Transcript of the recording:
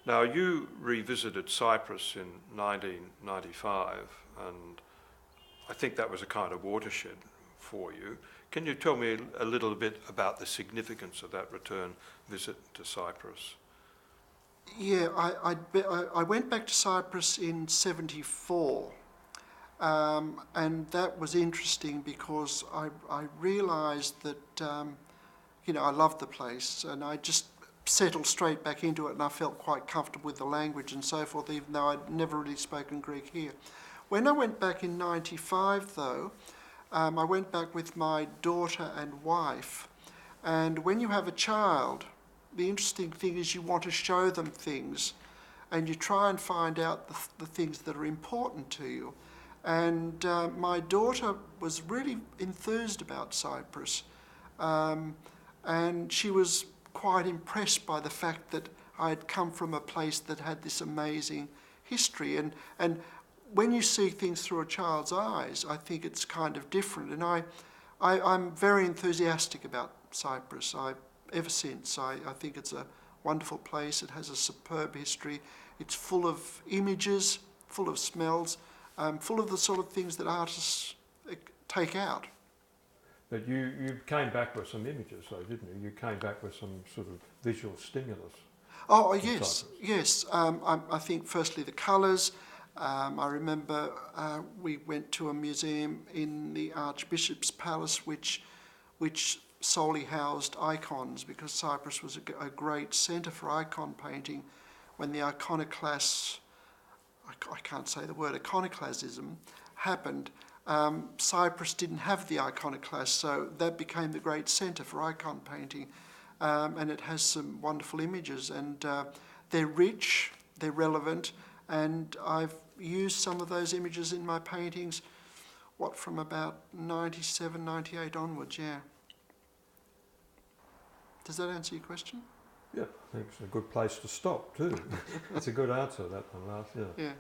Now, you revisited Cyprus in 1995, and I think that was a kind of watershed for you. Can you tell me a little bit about the significance of that return visit to Cyprus? Yeah, I went back to Cyprus in '74, and that was interesting because I realised that, I loved the place, and I just settled straight back into it, and I felt quite comfortable with the language and so forth, even though I'd never really spoken Greek here. When I went back in '95, though, I went back with my daughter and wife, and when you have a child, the interesting thing is you want to show them things, and you try and find out the things that are important to you. And my daughter was really enthused about Cyprus, and she was quite impressed by the fact that I had come from a place that had this amazing history. And when you see things through a child's eyes, I think it's kind of different. And I'm very enthusiastic about Cyprus. Ever since, I think it's a wonderful place. It has a superb history. It's full of images, full of smells, full of the sort of things that artists take out. But you came back with some images, though, didn't you? You came back with some sort of visual stimulus. Oh, yes, yes. I think firstly the colours. I remember we went to a museum in the Archbishop's Palace, which solely housed icons, because Cyprus was a great centre for icon painting. When the iconoclasts, I can't say the word iconoclasm, happened, Cyprus didn't have the iconoclasts, so that became the great centre for icon painting. And it has some wonderful images, and they're rich, they're relevant, and I've used some of those images in my paintings, from about 97, 98 onwards, yeah. Does that answer your question? Yeah, I think it's a good place to stop too. It's a good answer, that one last, yeah. Yeah.